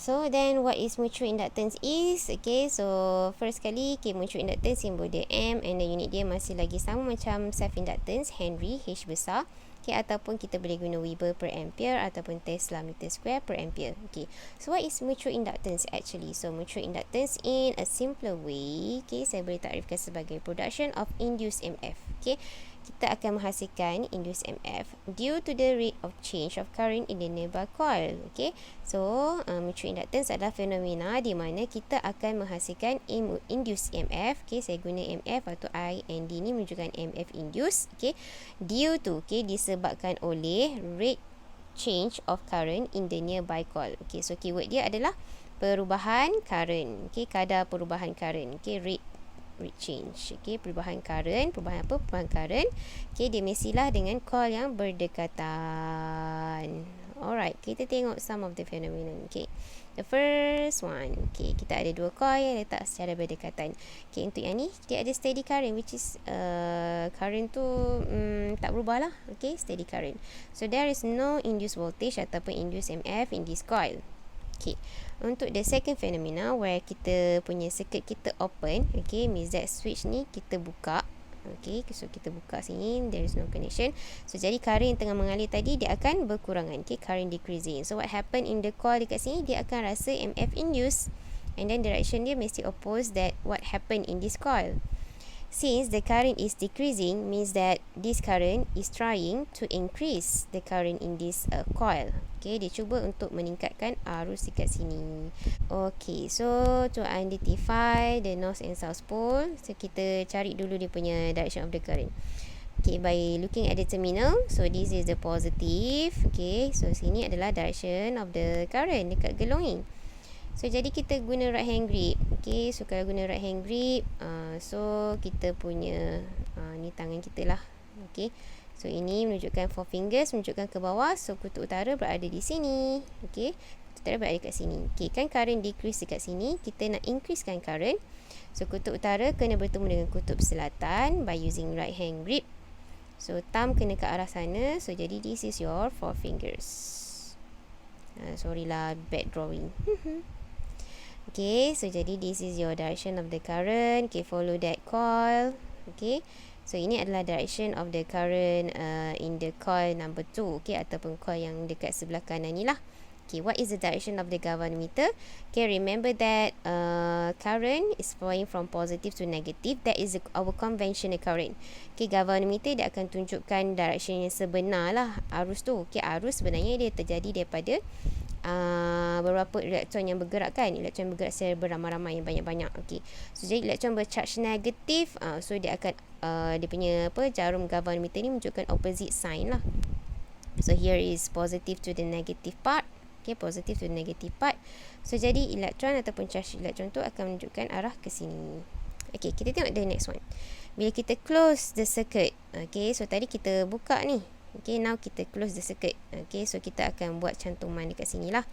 So then what is mutual inductance is, okay, so first kali, okay, mutual inductance simbol dia M, and then unit dia masih lagi sama macam self inductance, Henry, H besar, okay, ataupun kita boleh guna Weber per ampere ataupun Tesla meter square per ampere. Okay, so what is mutual inductance actually? So mutual inductance in a simpler way, okay, saya boleh takrifkan sebagai production of induced MF. Okay, kita akan menghasilkan induced MF due to the rate of change of current in the nearby coil. Okay, so mutual inductance adalah fenomena di mana kita akan menghasilkan induced MF. Okay, saya guna MF atau I and D ni menunjukkan MF induced. Okay, due to, okay, disebabkan oleh rate change of current in the nearby coil. Okay, so keyword dia adalah perubahan current. Okay, kadar perubahan current. Okay, rate change. Okay, perubahan current. Perubahan apa? Perubahan current. Okay, dia mestilah dengan coil yang berdekatan. Alright, kita tengok some of the phenomenon. Okay, the first one. Okay, kita ada dua coil yang letak secara berdekatan. Okay, untuk yang ni, dia ada steady current, which is current tu tak berubah lah. Okay, steady current. So, there is no induced voltage ataupun induced MF in this coil. Okay, untuk the second phenomena where kita punya circuit kita open, okay, means that switch ni kita buka. Okay, so kita buka sini, there is no connection. So, jadi current yang tengah mengalir tadi, dia akan berkurangan. Okay, current decreasing. So, what happen in the coil dekat sini, dia akan rasa MF induced. And then direction dia mesti oppose that what happened in this coil. Since the current is decreasing, means that this current is trying to increase the current in this coil. Okay, dia cuba untuk meningkatkan arus dekat sini. Okay, so to identify the north and south pole, so kita cari dulu dia punya direction of the current. Okay, by looking at the terminal, so this is the positive. Okay, so sini adalah direction of the current dekat gelong ni. So, jadi kita guna right hand grip. Okay, so kalau guna right hand grip, so kita punya, ni tangan kita lah. Okay, so ini menunjukkan 4 fingers, menunjukkan ke bawah. So, kutub utara berada di sini. Okay, kutub utara berada dekat sini. Okay, kan current decrease dekat sini. Kita nak increasekan current. So, kutub utara kena bertemu dengan kutub selatan by using right hand grip. So, thumb kena ke arah sana. So, jadi this is your 4 fingers. Sorry lah, bad drawing. Okay, so jadi this is your direction of the current. Okay, follow that coil. Okay, so ini adalah direction of the current in the coil number 2. Okay, ataupun coil yang dekat sebelah kanan ni lah. Okay, what is the direction of the galvanometer? Okay, remember that current is flowing from positive to negative. That is our conventional current. Okay, galvanometer dia akan tunjukkan direction yang sebenar lah arus tu. Okay, arus sebenarnya dia terjadi daripada beberapa elektron yang bergerak kan. Elektron bergerak secara beramai-ramai yang banyak-banyak. Okay, so jadi elektron bercharge negatif, so dia akan dia punya jarum galvanometer ni menunjukkan opposite sign lah. So here is positive to the negative part. Okay, positive to the negative part. So jadi elektron ataupun charge elektron tu akan menunjukkan arah ke sini. Okay, kita tengok the next one. Bila kita close the circuit, okay, so tadi kita buka ni. Okay, now kita close the circuit. Okay, so kita akan buat cantuman dekat sini lah.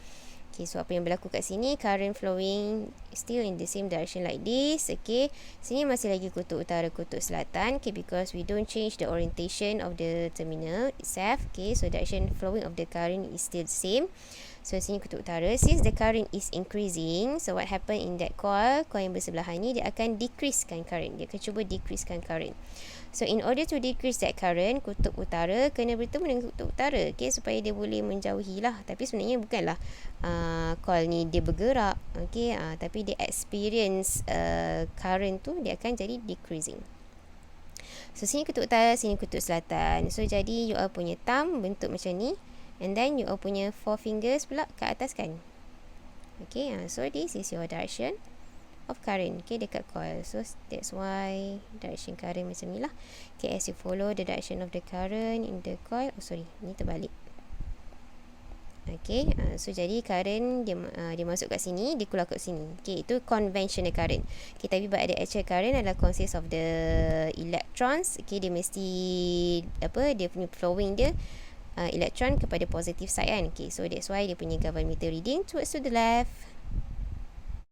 Okay, so apa yang berlaku kat sini, current flowing still in the same direction like this. Okay, sini masih lagi kutub utara, kutub selatan. Okay, because we don't change the orientation of the terminal itself. Okay, so direction flowing of the current is still the same. So, sini kutub utara. Since the current is increasing, so what happen in that coil yang bersebelahan ni, dia akan decreasekan current. Dia akan cuba decreasekan current. So, in order to decrease that current, kutub utara kena bertemu dengan kutub utara. Okay, supaya dia boleh menjauhi lah. Tapi sebenarnya bukanlah coil ni dia bergerak. Okay, tapi dia experience current tu, dia akan jadi decreasing. So, sini kutub utara, sini kutub selatan. So, jadi you all punya thumb bentuk macam ni. And then you all punya 4 fingers pula ke atas kan. Okay, so this is your direction of current. Okay, dekat coil. So that's why direction current macam ni lah. Okay, as you follow the direction of the current in the coil. Oh sorry, ni terbalik. Okay, so jadi current dia masuk kat sini, dia keluar kat sini. Okay, itu conventional current. Okay, tapi but the actual current adalah consist of the electrons. Okay, dia mesti dia punya flowing dia elektron kepada positive side kan. Okay, so that's why dia punya galvanometer reading towards to the left.